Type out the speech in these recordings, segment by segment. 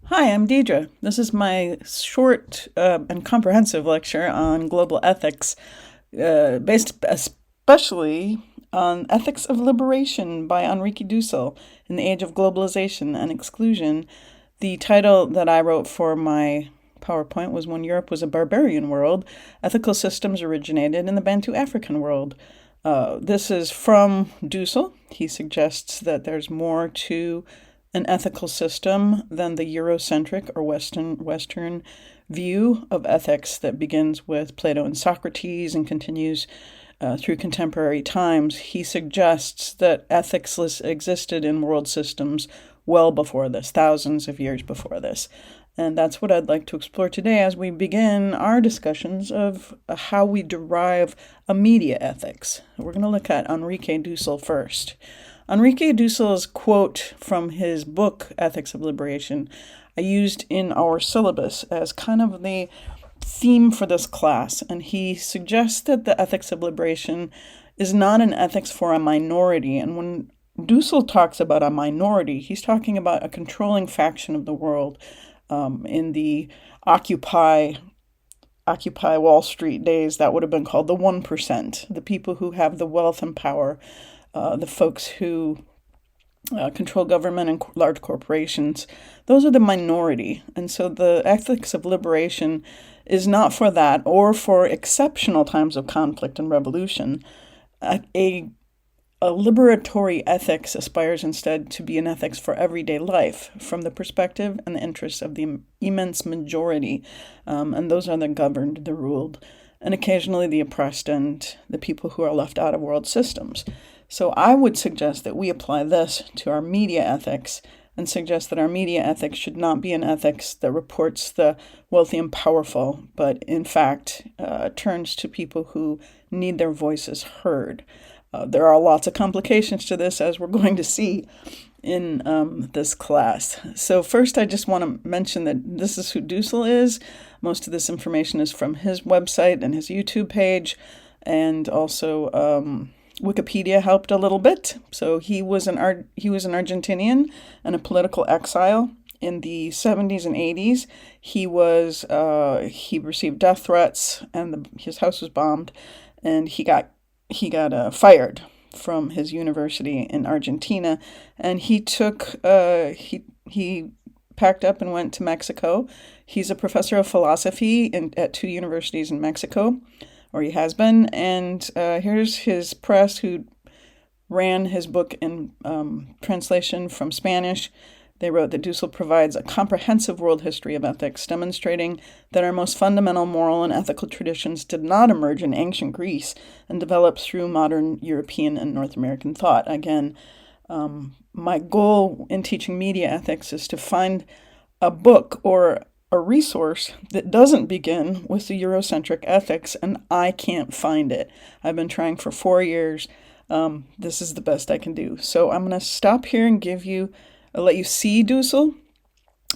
Hi, I'm Deidre. This is my short and comprehensive lecture on global ethics, based especially on Ethics of Liberation by Enrique Dussel in the Age of Globalization and Exclusion. The title that I wrote for my PowerPoint was When Europe Was a Barbarian World, Ethical Systems Originated in the Bantu African World. This is from Dussel. He suggests that there's more to an ethical system than the Eurocentric or Western view of ethics that begins with Plato and Socrates and continues through contemporary times. He suggests that ethics existed in world systems well before this, thousands of years before this. And that's what I'd like to explore today as we begin our discussions of how we derive a media ethics. We're going to look at Enrique Dussel first. Enrique Dussel's quote from his book, Ethics of Liberation, I used in our syllabus as kind of the theme for this class. And he suggests that the ethics of liberation is not an ethics for a minority. And when Dussel talks about a minority, he's talking about a controlling faction of the world in the Occupy Wall Street days. That would have been called the 1%, the people who have the wealth and power, the folks who control government and large corporations. Those are the minority. And so the ethics of liberation is not for that or for exceptional times of conflict and revolution. A liberatory ethics aspires instead to be an ethics for everyday life from the perspective and the interests of the immense majority. And those are the governed, the ruled, and occasionally the oppressed and the people who are left out of world systems. So I would suggest that we apply this to our media ethics and suggest that our media ethics should not be an ethics that reports the wealthy and powerful, but in fact turns to people who need their voices heard. There are lots of complications to this, as we're going to see in this class. So first, I just want to mention that this is who Dussel is. Most of this information is from his website and his YouTube page, and also Wikipedia helped a little bit. So he was an Argentinian and a political exile in the 70s and 80s. He received death threats, and his house was bombed, and he got fired from his university in Argentina, and he packed up and went to Mexico. He's a professor of philosophy at two universities in Mexico, or he has been, and here's his press who ran his book in translation from Spanish. They wrote that Dussel provides a comprehensive world history of ethics, demonstrating that our most fundamental moral and ethical traditions did not emerge in ancient Greece and developed through modern European and North American thought. Again, my goal in teaching media ethics is to find a book or a resource that doesn't begin with the Eurocentric ethics, and I can't find it. I've been trying for 4 years. This is the best I can do. So I'm going to stop here and I'll let you see Dussel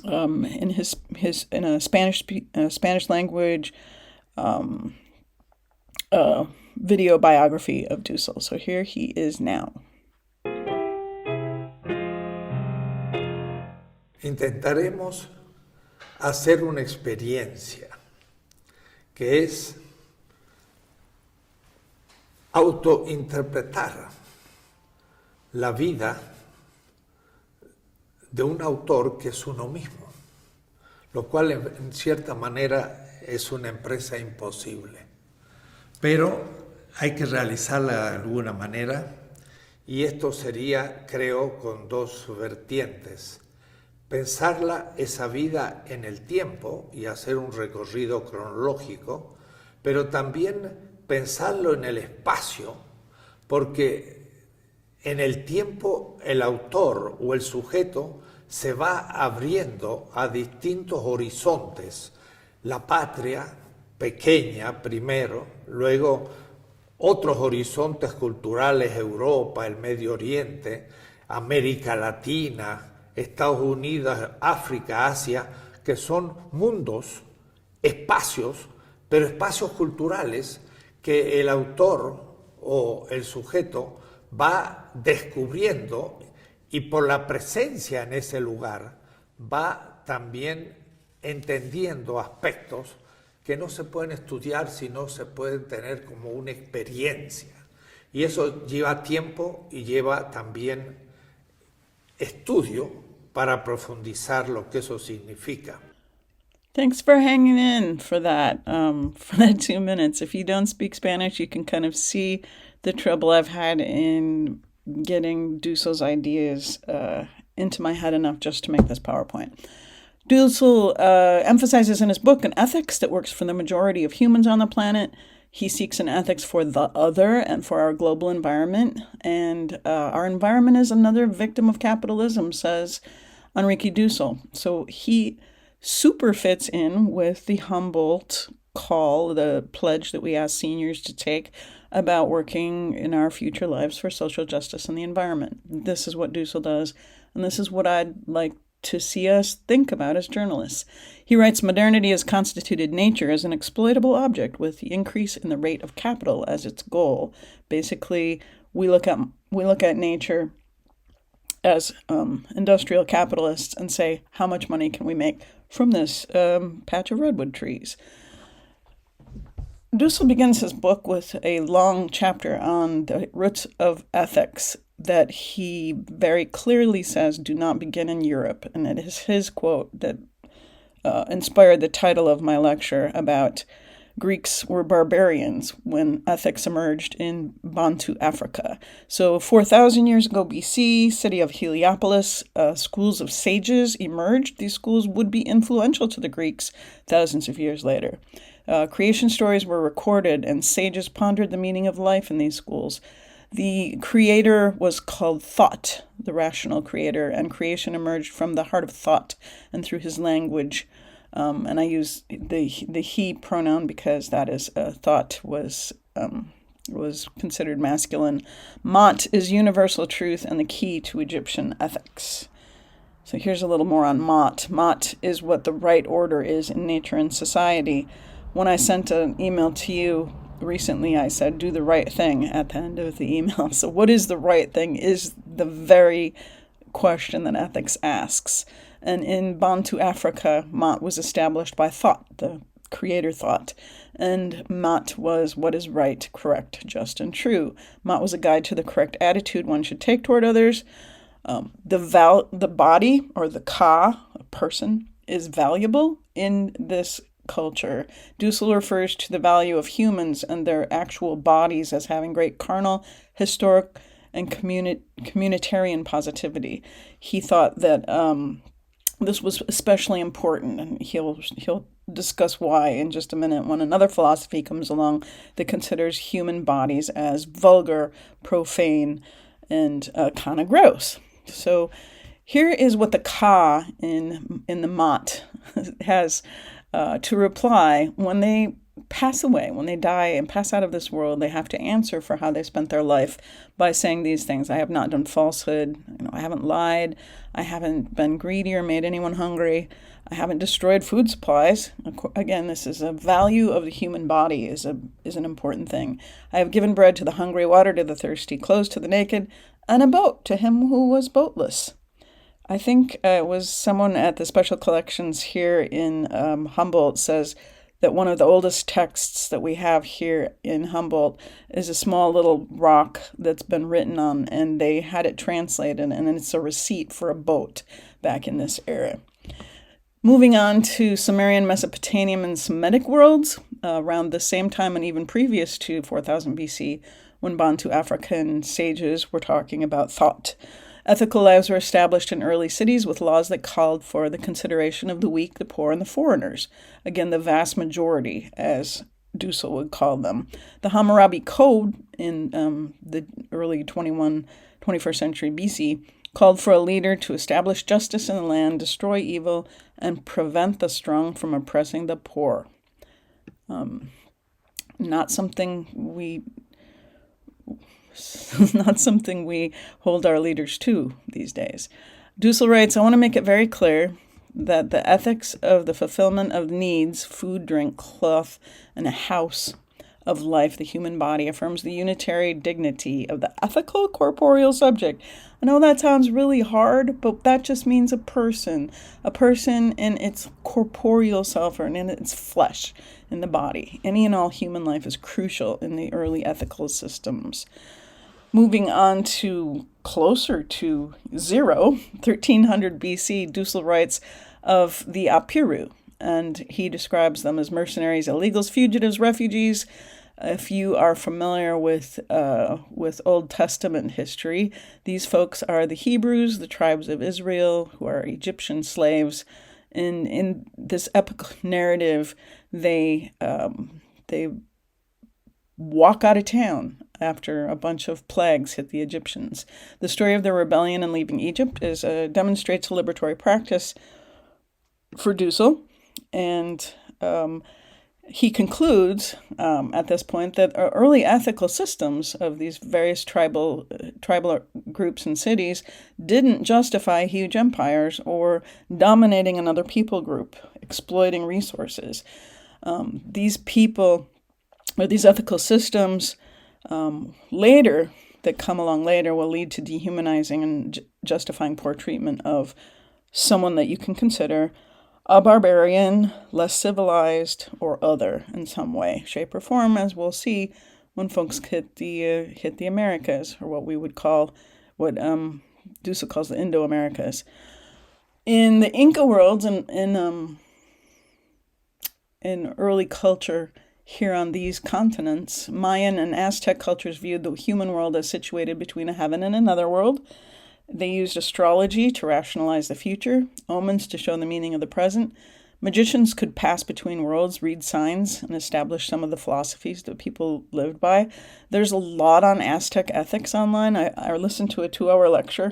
in his in a Spanish language video biography of Dussel. So here he is now. Intentaremos hacer una experiencia que es autointerpretar la vida de un autor que es uno mismo, lo cual en cierta manera es una empresa imposible. Pero hay que realizarla de alguna manera, y esto sería, creo, con dos vertientes. Pensarla, esa vida, en el tiempo y hacer un recorrido cronológico, pero también pensarlo en el espacio, porque en el tiempo el autor o el sujeto se va abriendo a distintos horizontes. La patria pequeña primero, luego otros horizontes culturales, Europa, el Medio Oriente, América Latina, Estados Unidos, África, Asia, que son mundos, espacios, pero espacios culturales que el autor o el sujeto va descubriendo, y por la presencia en ese lugar va también entendiendo aspectos que no se pueden estudiar si no se pueden tener como una experiencia. Y eso lleva tiempo y lleva también estudio para profundizar lo que eso significa. Thanks for hanging in for that 2 minutes. If you don't speak Spanish, you can kind of see the trouble I've had in getting Dussel's ideas into my head enough just to make this PowerPoint. Dussel emphasizes in his book an ethics that works for the majority of humans on the planet. He seeks an ethics for the other and for our global environment. And our environment is another victim of capitalism, says Enrique Dussel. So he super fits in with the Humboldt call, the pledge that we ask seniors to take about working in our future lives for social justice and the environment. This is what Dussel does, and this is what I'd like to see us think about as journalists. He writes, modernity has constituted nature as an exploitable object with the increase in the rate of capital as its goal. Basically, we look at nature as industrial capitalists and say, how much money can we make from this patch of redwood trees? Dussel begins his book with a long chapter on the roots of ethics that he very clearly says do not begin in Europe. And it is his quote that inspired the title of my lecture about Greeks were barbarians when ethics emerged in Bantu Africa. So 4,000 years ago BC, city of Heliopolis, schools of sages emerged. These schools would be influential to the Greeks thousands of years later. Creation stories were recorded, and sages pondered the meaning of life in these schools. The creator was called thought, the rational creator, and creation emerged from the heart of thought and through his language. And I use the he pronoun because that is thought was considered masculine. Mot is universal truth and the key to Egyptian ethics. So here's a little more on Mot. Mot is what the right order is in nature and society. When I sent an email to you recently, I said, do the right thing at the end of the email. So what is the right thing is the very question that ethics asks. And in Bantu Africa, Mot was established by thought, the creator thought. And Mot was what is right, correct, just, and true. Mot was a guide to the correct attitude one should take toward others. The body, or the ka, a person, is valuable in this culture. Dussel refers to the value of humans and their actual bodies as having great carnal, historic, and communitarian positivity. He thought that this was especially important, and he'll discuss why in just a minute when another philosophy comes along that considers human bodies as vulgar, profane, and kind of gross. So here is what the ka in the Mot has to reply when they pass away, when they die and pass out of this world. They have to answer for how they spent their life by saying these things. I have not done falsehood. I haven't lied. I haven't been greedy or made anyone hungry. I haven't destroyed food supplies. Again, this is a value of the human body is an important thing. I have given bread to the hungry, water to the thirsty, clothes to the naked, and a boat to him who was boatless. I think it was someone at the special collections here in Humboldt says that one of the oldest texts that we have here in Humboldt is a small little rock that's been written on, and they had it translated, and then it's a receipt for a boat back in this era. Moving on to Sumerian, Mesopotamian, and Semitic worlds, around the same time and even previous to 4000 BC, when Bantu African sages were talking about thought. Ethical lives were established in early cities with laws that called for the consideration of the weak, the poor, and the foreigners. Again, the vast majority, as Dussel would call them. The Hammurabi Code in the early 21st century BC called for a leader to establish justice in the land, destroy evil, and prevent the strong from oppressing the poor. Not something we hold our leaders to these days. Dussel writes, I want to make it very clear that the ethics of the fulfillment of needs, food, drink, cloth, and a house, of life, the human body, affirms the unitary dignity of the ethical corporeal subject. I know that sounds really hard, but that just means a person in its corporeal self, or in its flesh, in the body. Any and all human life is crucial in the early ethical systems. Moving on to closer to zero, 1300 BC, Dussel writes of the Apiru, and he describes them as mercenaries, illegals, fugitives, refugees. If you are familiar with Old Testament history, these folks are the Hebrews, the tribes of Israel, who are Egyptian slaves. In this epic narrative, they walk out of town after a bunch of plagues hit the Egyptians. The story of their rebellion and leaving Egypt demonstrates a liberatory practice for Dussel, and he concludes at this point that early ethical systems of these various tribal groups and cities didn't justify huge empires or dominating another people group, exploiting resources. These people, or these ethical systems that come along later, will lead to dehumanizing and justifying poor treatment of someone that you can consider a barbarian, less civilized, or other in some way, shape, or form, as we'll see when folks hit the Americas, or what Dussel calls the Indo-Americas. In the Inca worlds, and in early culture here on these continents, Mayan and Aztec cultures viewed the human world as situated between a heaven and another world. They used astrology to rationalize the future, omens to show the meaning of the present. Magicians could pass between worlds, read signs, and establish some of the philosophies that people lived by. There's a lot on Aztec ethics online. I listened to a 2-hour lecture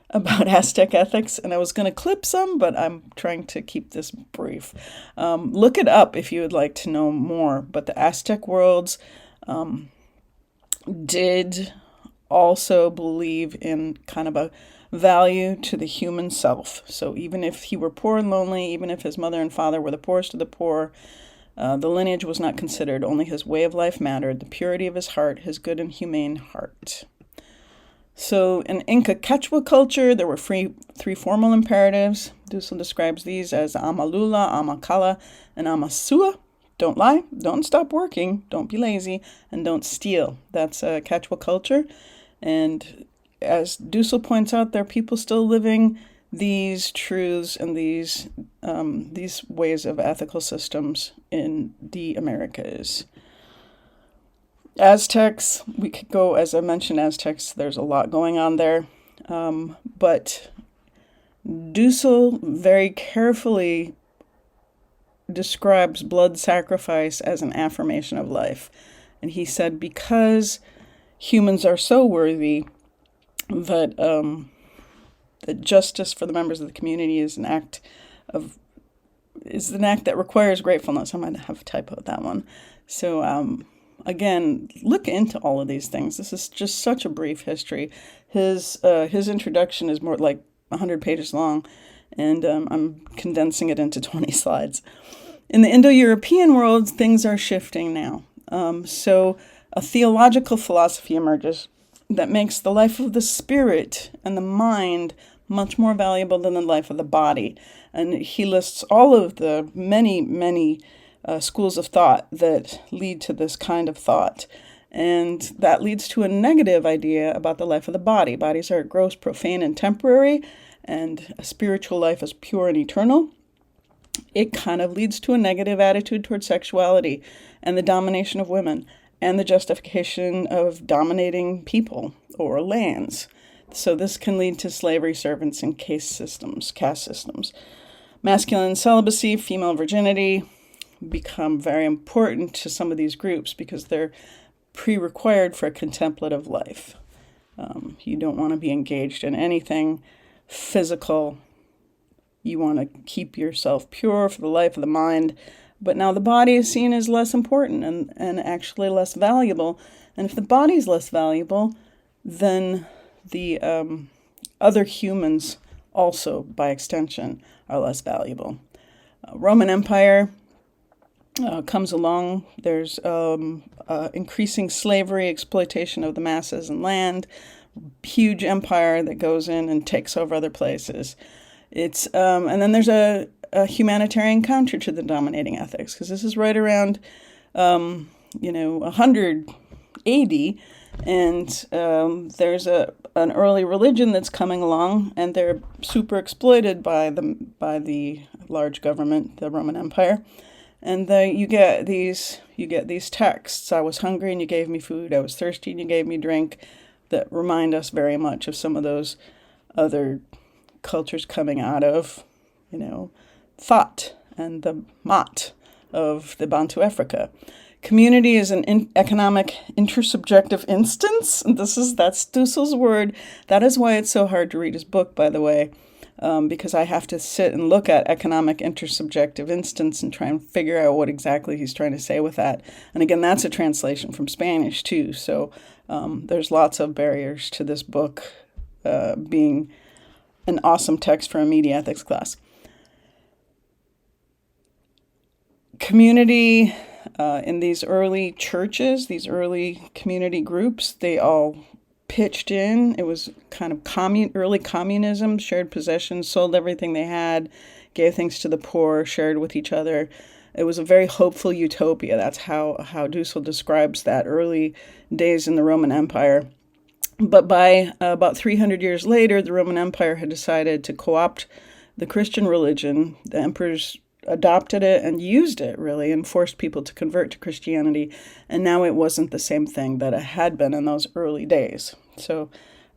about Aztec ethics, and I was going to clip some, but I'm trying to keep this brief. Look it up if you would like to know more. But the Aztec worlds did also believe in kind of a value to the human self. So even if he were poor and lonely, even if his mother and father were the poorest of the poor, the lineage was not considered. Only his way of life mattered, the purity of his heart, his good and humane heart. So in Inca Quechua culture, there were three formal imperatives. Dussel describes these as amalula, amakala, and amasua. Don't lie, don't stop working, don't be lazy, and don't steal. That's Quechua culture. And as Dussel points out, there are people still living these truths and these ways of ethical systems in the Americas. Aztecs, we could go, as I mentioned, Aztecs, there's a lot going on there. But Dussel very carefully describes blood sacrifice as an affirmation of life. And he said because humans are so worthy that that justice for the members of the community is an act that requires gratefulness. I might have a typo with that one. So again, look into all of these things. This is just such a brief history. His introduction is more like 100 pages long, and I'm condensing it into 20 slides. In the Indo-European world, things are shifting now. So a theological philosophy emerges that makes the life of the spirit and the mind much more valuable than the life of the body. And he lists all of the many schools of thought that lead to this kind of thought. And that leads to a negative idea about the life of the body. Bodies are gross, profane, and temporary, and a spiritual life is pure and eternal. It kind of leads to a negative attitude towards sexuality and the domination of women and the justification of dominating people or lands. So this can lead to slavery, servants, and caste systems. Masculine celibacy, female virginity become very important to some of these groups because they're pre-required for a contemplative life. You don't want to be engaged in anything physical. You want to keep yourself pure for the life of the mind. But now the body is seen as less important and actually less valuable. And if the body is less valuable, then the other humans also, by extension, are less valuable. Roman Empire, comes along. There's increasing slavery, exploitation of the masses and land, huge empire that goes in and takes over other places. It's and then there's a humanitarian counter to the dominating ethics, because this is right around 180, and there's an early religion that's coming along, and they're super exploited by the large government, the Roman Empire. And you get these texts. I was hungry and you gave me food. I was thirsty and you gave me drink, that remind us very much of some of those other cultures coming out of, thought and the Mat of the Bantu Africa. Community is an economic intersubjective instance. And that's Dussel's word. That is why it's so hard to read his book, by the way. Because I have to sit and look at economic intersubjective instance and try and figure out what exactly he's trying to say with that. And again, that's a translation from Spanish too. So there's lots of barriers to this book being an awesome text for a media ethics class. Community in these early churches, these early community groups, they all pitched in. It was kind of early communism, shared possessions, sold everything they had, gave things to the poor, shared with each other. It was a very hopeful utopia. That's how Dussel describes that early days in the Roman Empire. But by about 300 years later, the Roman Empire had decided to co-opt the Christian religion. The emperors adopted it and used it, really, and forced people to convert to Christianity. And now it wasn't the same thing that it had been in those early days. So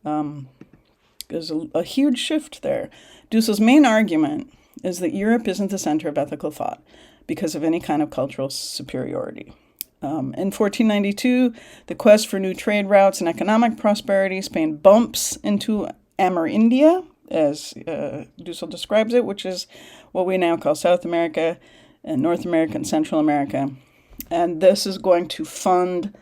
there's a huge shift there. Dussel's main argument is that Europe isn't the center of ethical thought because of any kind of cultural superiority. In 1492, the quest for new trade routes and economic prosperity, Spain bumps into Amerindia, as Dussel describes it, which is what we now call South America and North America and Central America. And this is going to fund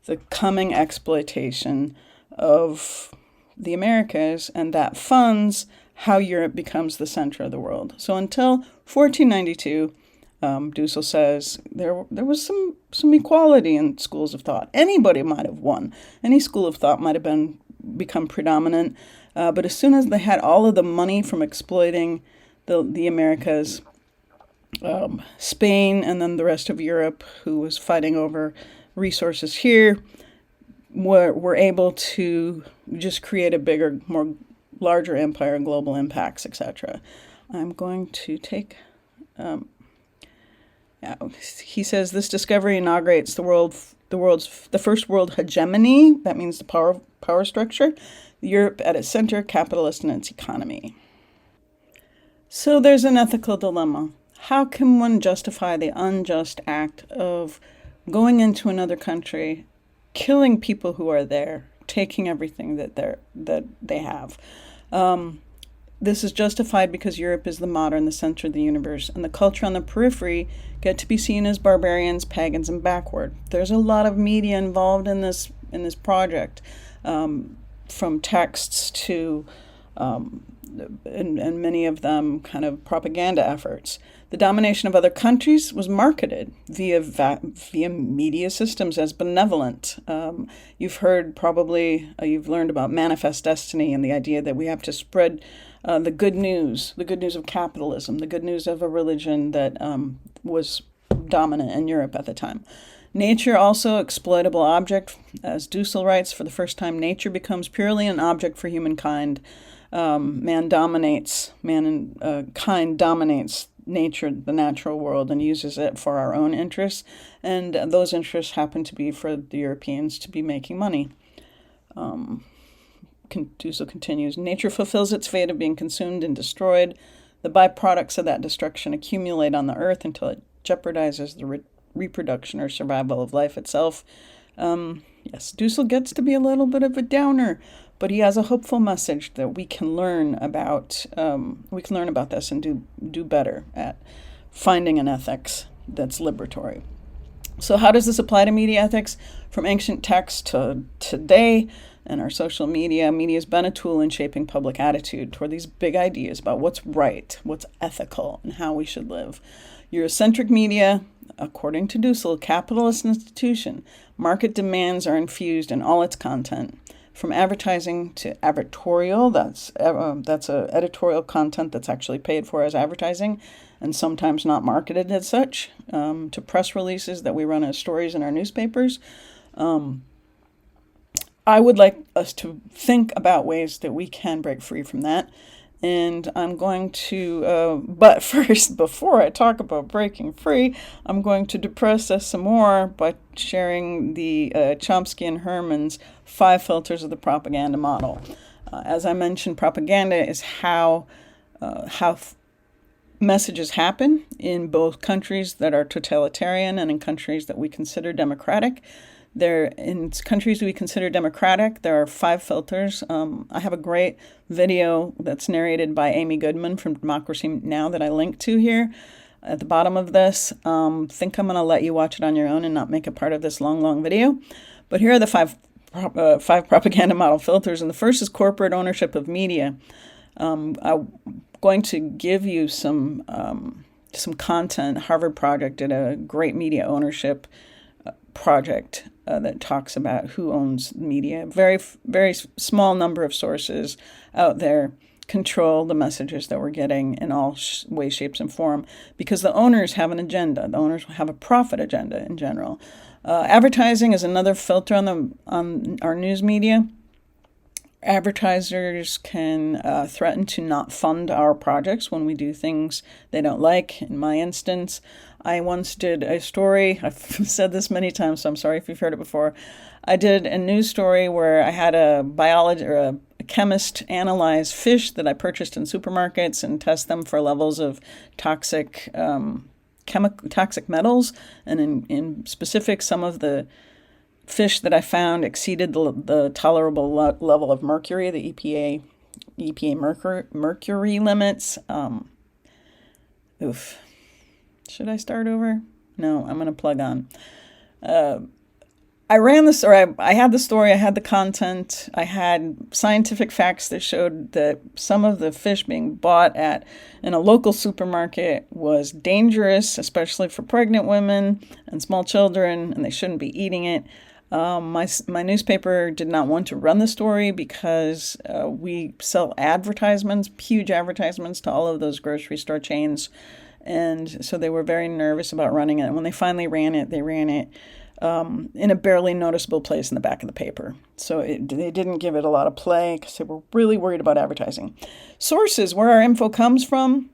the coming exploitation of the Americas, and that funds how Europe becomes the center of the world. So until 1492, Dussel says there was some equality in schools of thought. Anybody might have won. Any school of thought might have become predominant. But as soon as they had all of the money from exploiting the Americas, Spain and then the rest of Europe, who was fighting over resources here, were able to just create a bigger, larger empire, global impacts, etc. I'm going to take... he says this discovery inaugurates the first world hegemony. That means the power structure. Europe at its center, capitalist in its economy. So there's an ethical dilemma. How can one justify the unjust act of going into another country, killing people who are there, taking everything that they have? This is justified because Europe is the modern, the center of the universe, and the culture on the periphery get to be seen as barbarians, pagans, and backward. There's a lot of media involved in this project, from texts to, and many of them kind of propaganda efforts. The domination of other countries was marketed via media systems as benevolent. You've learned about manifest destiny and the idea that we have to spread the good news of capitalism, the good news of a religion that was dominant in Europe at the time. Nature also exploitable object. As Dussel writes, for the first time, nature becomes purely an object for humankind. Kind dominates nature, the natural world, and uses it for our own interests. And those interests happen to be for the Europeans to be making money. Dussel continues, nature fulfills its fate of being consumed and destroyed. The byproducts of that destruction accumulate on the earth until it jeopardizes the reproduction or survival of life itself. Yes, Dussel gets to be a little bit of a downer, but he has a hopeful message that we can learn about. This and do better at finding an ethics that's liberatory. So how does this apply to media ethics? From ancient texts to today and our social media, media has been a tool in shaping public attitude toward these big ideas about what's right, what's ethical, and how we should live. Eurocentric media According to Dussel, capitalist institution, market demands are infused in all its content. From advertising to advertorial, that's a editorial content that's actually paid for as advertising and sometimes not marketed as such, to press releases that we run as stories in our newspapers. I would like us to think about ways that we can break free from that. And I'm going to, but first, before I talk about breaking free, I'm going to depress us some more by sharing the Chomsky and Herman's 5 filters of the propaganda model. As I mentioned, propaganda is how messages happen in both countries that are totalitarian and in countries that we consider democratic. In countries we consider democratic, there are 5 filters. I have a great video that's narrated by Amy Goodman from Democracy Now! That I link to here at the bottom of this. Think I'm going to let you watch it on your own and not make it part of this long video. But here are the 5 propaganda model filters. And the first is corporate ownership of media. I'm going to give you some content. Harvard Project did a great media ownership project that talks about who owns media. Very, very small number of sources out there control the messages that we're getting in all ways, shapes, and form, because the owners have an agenda. The owners have a profit agenda in general. Advertising is another filter on our news media. Advertisers can threaten to not fund our projects when we do things they don't like. In my instance, I once did a story. I've said this many times, so I'm sorry if you've heard it before. I did a news story where I had a chemist analyze fish that I purchased in supermarkets and test them for levels of toxic metals. And in specific, some of the fish that I found exceeded the tolerable level of mercury, the EPA mercury limits. Should I start over? No, I'm going to plug on. I ran the story. I had the story. I had the content. I had scientific facts that showed that some of the fish being bought in a local supermarket was dangerous, especially for pregnant women and small children, and they shouldn't be eating it. My newspaper did not want to run the story because we sell advertisements, huge advertisements to all of those grocery store chains. And so they were very nervous about running it. And when they finally ran it, they ran it in a barely noticeable place in the back of the paper. So they didn't give it a lot of play because they were really worried about advertising. Sources, where our info comes from.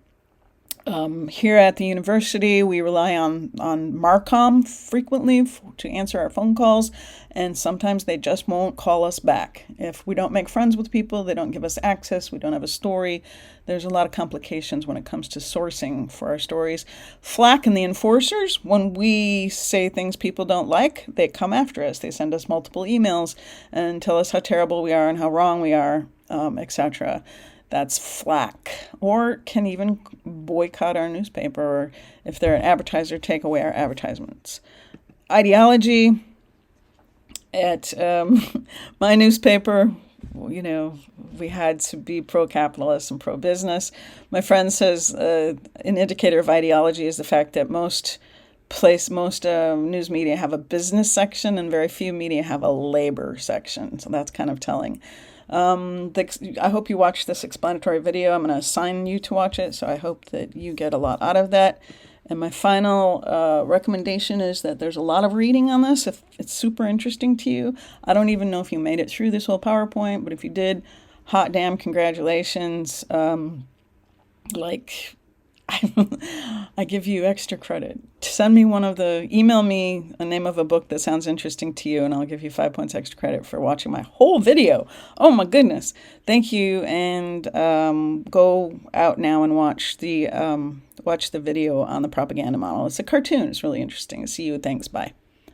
Here at the university, we rely on Marcom frequently to answer our phone calls, and sometimes they just won't call us back. If we don't make friends with people, they don't give us access, we don't have a story. There's a lot of complications when it comes to sourcing for our stories. Flack and the enforcers, when we say things people don't like, they come after us. They send us multiple emails and tell us how terrible we are and how wrong we are, etc. That's flack, or can even boycott our newspaper, or if they're an advertiser, take away our advertisements. Ideology, at my newspaper, we had to be pro-capitalist and pro-business. My friend says an indicator of ideology is the fact that most news media have a business section and very few media have a labor section. So that's kind of telling. I hope you watch this explanatory video. I'm going to assign you to watch it, so I hope that you get a lot out of that. And my final recommendation is that there's a lot of reading on this if it's super interesting to you. I don't even know if you made it through this whole PowerPoint, but if you did, hot damn, congratulations. I give you extra credit. Email me a name of a book that sounds interesting to you, and I'll give you 5 points extra credit for watching my whole video. Oh my goodness. Thank you, and go out now and watch the video on the propaganda model. It's a cartoon. It's really interesting. See you. Thanks. Bye.